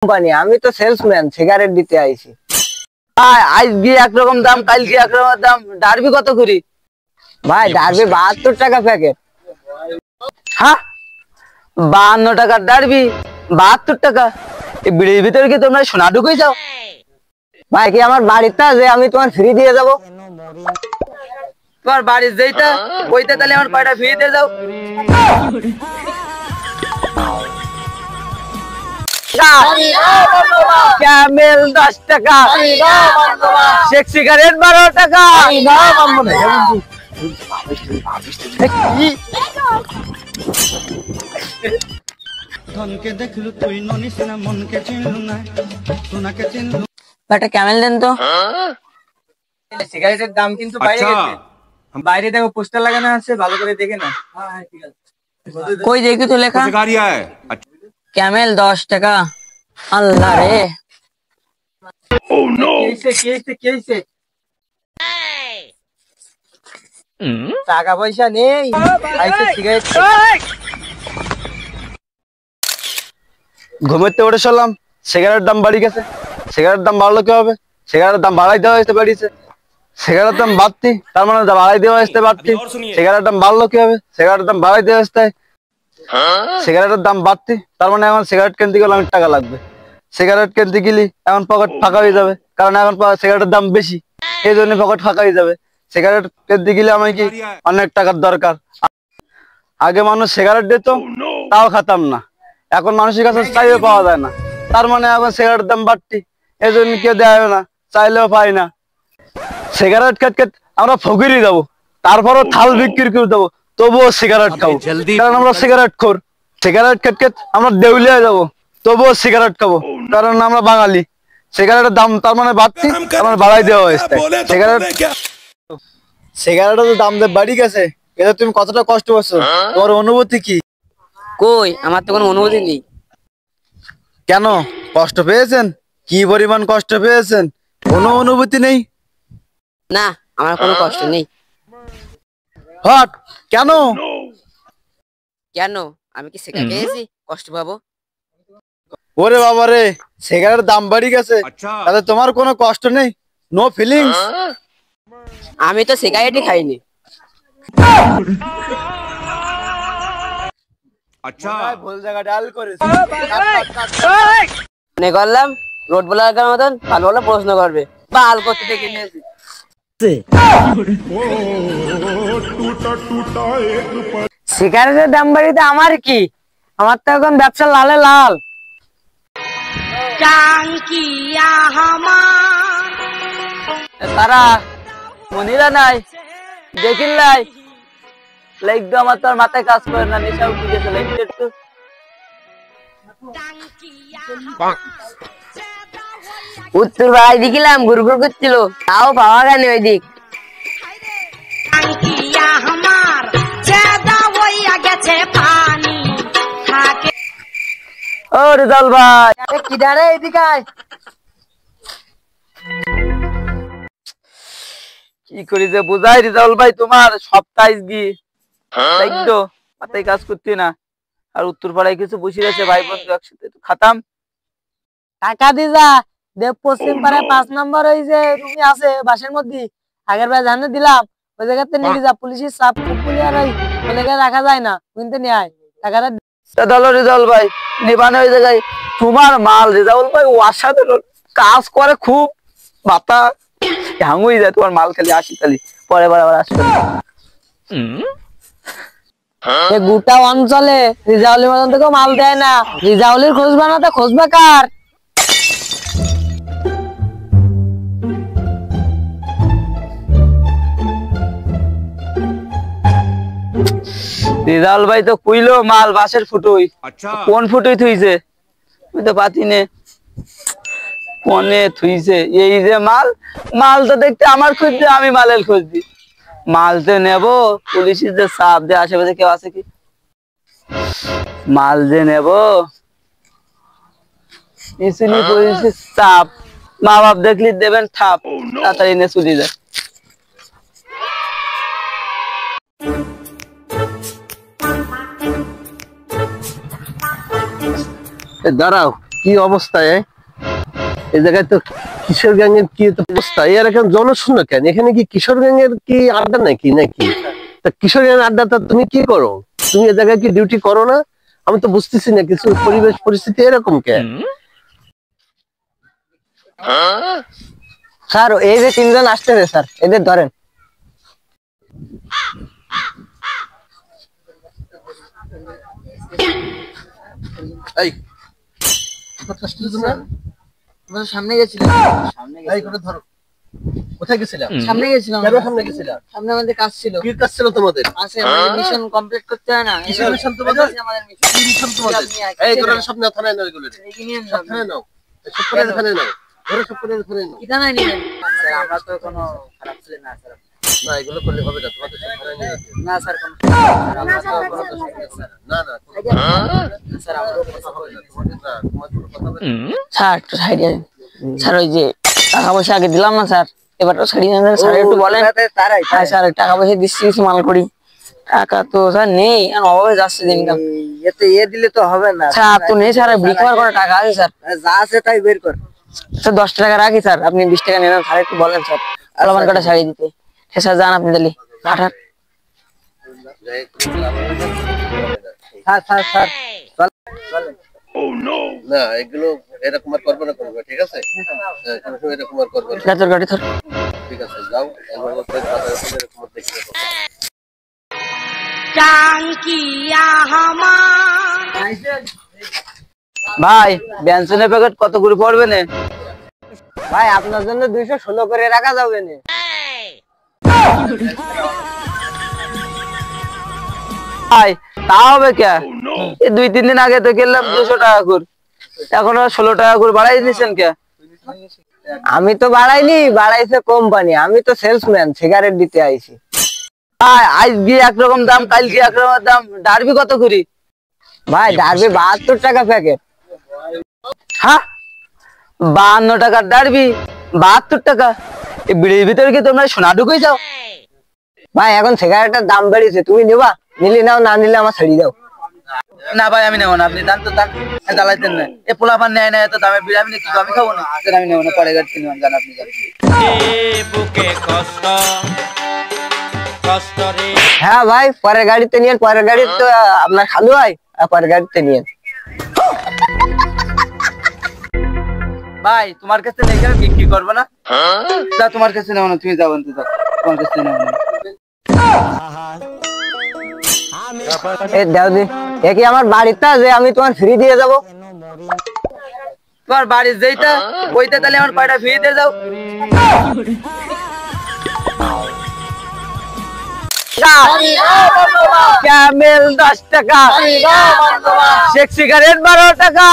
Company, আমি তো salesman, cigarette দিতে আইছি। আজকে একরকম দাম, কালকে একরকম দাম। ডারবি কত করি ভাই? ডারবি 72 টাকা প্যাকেট। হ্যাঁ, 52 টাকার ডারবি, 72 টাকা। এই বিড়ির ভিতরে কি তোমরা সোনা ঢুকে যাও ভাই? কি আমার বাড়িতে যে আমি তোমার ফ্রি দিয়ে যাবো? তোমার বাড়ির যেইটা ওইটা, তাহলে আমার কয়টা ফ্রি দিয়ে যাও। ক্যামেল 10 টাকা, শেখ সিগারেট 12 টাকা। ক্যামেল দেন তো। সিগারেটের দাম কিন্তু বাইরে গেছে। বাইরে দেখো পোস্টার লাগানো আছে, ভালো করে দেখে না। কই দেখি তো লেখা, ক্যামেল 10 টাকা। আল্লাহ রে, টাকা পয়সা নেই, সিগারেট ঘুমেতে উঠে চললাম, সিগারেটের দাম বাড়ি গেছে। সিগারেটের দাম বাড়লো কি হবে? সিগারেটের দাম বাড়াই দেওয়া হয়েছে, বাড়িছে। সিগারেটের দাম বাড়তি, তার মানে বাড়াই দেওয়া হয়েছে বাড়তি। সিগারেটের দাম বাড়লো কি হবে? সিগারেটের দাম বাড়াই দেওয়া হয়েছে। সিগারেটের দাম বাড়তি, তার মানে এখন সিগারেট কিনতে গেলে অনেক টাকা লাগবে। সিগারেট কিনতে গেলে এখন পকেট ফাঁকা হয়ে যাবে, কারণ এখন সিগারেটের দাম বেশি, এই জন্য পকেট ফাঁকা হয়ে যাবে। সিগারেট কিনতে গেলে আমার কি অনেক টাকার দরকার। আগে মানুষ সিগারেট দিত, তাও খাতাম না। এখন মানুষের কাছে চাইলেও পাওয়া যায় না, তার মানে এখন সিগারেটের দাম বাড়তি, এই জন্য কেউ দেয় না, চাইলেও পাই না। সিগারেট খেতে আমরা ফকিরি যাবো, তারপরও থাল বিক্রি করে দেবো, তবুও সিগারেট খাবো, কারণ আমরা সিগারেট খোর। সিগারেট খেতে আমরা দেউলিয়া যাবো, তবুও সিগারেট খাবো, কারণ আমরা বাঙালি। সিগারেটের দাম তার মানে বাড়তি, আমার বাড়াই দেওয়া হয়েছে। সিগারেটের দাম বাড়ি গেছে, এটা তুমি কতটা কষ্ট পাচ্ছ? তোমার অনুভূতি কি? কই, আমার তো কোনো অনুভূতি নেই। কেন কষ্ট পেয়েছেন? কি পরিমাণ কষ্ট পেয়েছেন? কোনো অনুভূতি নেই? না, আমার কোনো কষ্ট নেই। হট, কেন? কেন, আমি কি সিগারেট খেয়েছি কষ্ট পাবো? ওরে বাবা রে, সিগারেটের দাম বাড়ি গেছে, তাহলে তোমার কোনো কষ্ট নেই? No feelings? আমি তো সিগারেটই খাইনি। আচ্ছা, ভুল জায়গা ডায়াল করেছি। মনে করলাম রোড ব্লগার মতন ভালো ভালো প্রশ্ন করবে, বাল করতে দেখে নিয়েছি। সিগারেটের দাম বাড়িতে আমার কি? আমার তো এখন ব্যবসা লালে লাল। তারা মনিরা নাই, দেখিল নাই, লাইক আমার তো আর মাথায় কাজ করে না, নেশা উঠে গেছে। লাইক একটু উত্তর ভাই দেখিলাম ঘুরঘুর করছিল, তাও পাওয়া গেল ওই দিক। ও রেজাল ভাই, কি দাঁড়ে এদিকে আয়। কি করি যে বুঝাই রেজাল ভাই, তোমার সব কাজ গিয়ে তো মাথায় কাজ করতে না। আর উত্তর পাড়ায় কিছু বসে আছে ভাই বন্ধু, একসাথে খাতাম। টাকা দিযা দেব পশ্চিম পাড়ায় 5 নম্বর ওই যে রুমি আছে বাসের মধ্যে, আগের বার জানে দিলাম, ওই জায়গাতে নিয়ে যা, পুলিশের চাপ খুবই আর ওই জায়গায় রাখা যায় না, কিনতে নিয়ে আয় টাকাটা। দাদা রেজাউল ভাই নিবানে ওই জায়গায় তোমার মাল, রেজাউল ভাই অসাধারণ কাজ করে, খুব মাথা ভাঙুই যায় তোমার মাল, খালি আসি খালি পরে বার আবার আসবে। গোটা অঞ্চলে রিজাউলের মতন থেকে মাল দেয় না, রিজাউলের খোঁজবা না তো খোঁজবা কার? রিজাউল ভাই তো কইলো মাল বাসের ফুটুই। কোন ফুটুই থুইছে আমি তো পাতি নে, কোনে থুইছে? এই যে মাল, মাল তো দেখতে আমার খুঁজছে, আমি মালের খুঁজছি। মাল যে নেব, পুলিশের যে চাপ যে আশেপাশে কেউ আছে কি? মাল যে নেব, পুলিশের চাপ, মা বাপ দেখলি দেবেন ঠাপ, তাড়াতাড়ি নে চলে যায়। দাঁড়াও, কি অবস্থা এই জায়গায় তো কিশোর গ্যাংয়ের কি অবস্থা, এর এখন জনশূন্য কেন? এখানে কি কিশোর গ্যাংয়ের কি আড্ডা নাকি তা কিশোর গ্যাংয়ের আড্ডাটা তুমি কি করো? তুমি এ জায়গায় কি ডিউটি করো না? আমি তো বুঝতেছি না, কিছু পরিবেশ পরিস্থিতি এরকম কেন? স্যার এই যে তিনজন আসতেছে স্যার, এদের ধরেন। এই সামনে গেছিলাম, ধরো। কোথায় গেছিলাম? সামনে গেছিলাম। কেন সামনে গেছিলাম? সামনে আমাদের কাজ ছিল। কি কাজ ছিল তোমাদের? আছে আমাদের মিশন কমপ্লিট করতে হয় না? কিসের মিশন তোমাদের? আমাদের মিশন। কি মিশন তোমাদের? এই তোরা সব না থানায় নাও এগুলো। সব থানায় নাও। সব করে থানায় নাও। ওরা সব করে থানায় নাও। কিটা নাই নিবেন স্যার, আমরা তো কোনো খারাপ ছিল না স্যার। না এগুলো করলে হবে না, তোমাদের সব থানায় নিয়ে যেতে হবে। না স্যার কোনো না না স্যার আমরা কথা হবে না, তোমাদের না তোমার কোনো কথা হবে না। স্যার একটু সাইডে স্যার, ওই যে টাকা পয়সা আগে দিলাম না স্যার, এবার তো সাইডে না স্যার, একটু বলেন। হ্যাঁ স্যার টাকা পয়সা দিচ্ছি, কিছু মাল করি। টাকা তো স্যার নেই, অভাবে যাচ্ছে দিনকাল। এতে দিলে তো হবে না স্যার তো নেই স্যার, বিক্রি করে টাকা আছে স্যার, যা আছে তাই বের কর। স্যার 10 টাকা রাখি স্যার, আপনি 20 টাকা নেন স্যার, একটু বলেন স্যার আলামান কাটা শাড়ি দিতে। হ্যাঁ স্যার যান আপনি তাহলে পাঠান। স্যার স্যার স্যার না এগুলো এরকম আর করবে না, করবে ঠিক আছে? এরকম আর করবে না, তোর গাড়ি ধর। ঠিক আছে যাও একবার এরকম দেখে নেবো। ভাই ব্যঞ্জনের প্যাকেট কত করে পড়বে না? ভাই আপনার জন্য 216 করে রাখা যাবে না। ভাই তা হবে কে? এই 2-3 দিন আগে তো গেলাম 200 টাকা করে, এখন 16 টাকা করে বাড়াই দিয়েছেন কে? আমি তো বাড়াইনি, বাড়াইছে কোম্পানি, আমি তো সেলসম্যান, সিগারেট দিতে আইছি। ভাই আজ গিয়ে একরকম দাম, কাল গিয়ে একরকম দাম। ডারবি কত করি? ভাই ডারবি 72 টাকা প্যাকেট। হ্যাঁ 52 টাকার ডারবি, 72 টাকা? এই বিড়ির ভিতরে কি তোমরা সোনা ঢুকে যাও? ভাই এখন সিগারেটের দাম বেড়েছে, তুমি নিবা? নিলে নাও, না নিলে আমার ছেড়ে দাও। না ভাই আমি নেবো না, আপনি দান তো দান, জ্বালাইতেন না। এ পোলাপান নেয় না এত দামে বিড়ি, আমি কি আমি খাবো না? আমি নেবো না, পরে গাড়ি কিনবেন, জান আপনি। হ্যাঁ ভাই পরের গাড়িতে নিয়ে, পরের গাড়ি তো আপনার খালু হয়, পরের গাড়িতে নিয়ে। ভাই তোমার কাছে লেগে আমি বিক্রি করবো না, তা তোমার কাছে নেবো না, তুমি যাবো না, তোমার কাছে নেবো না। দাও দি, এ কি আমার বাড়িতে যে আমি তোমার ফ্রি দিয়ে যাবো? তোমার বাড়ির যেইটা ওইটা, তাহলে আমার কয়টা ফ্রি দিয়ে যাও। ক্যামেল 10 টাকা, শেখ সিগারেট 12 টাকা।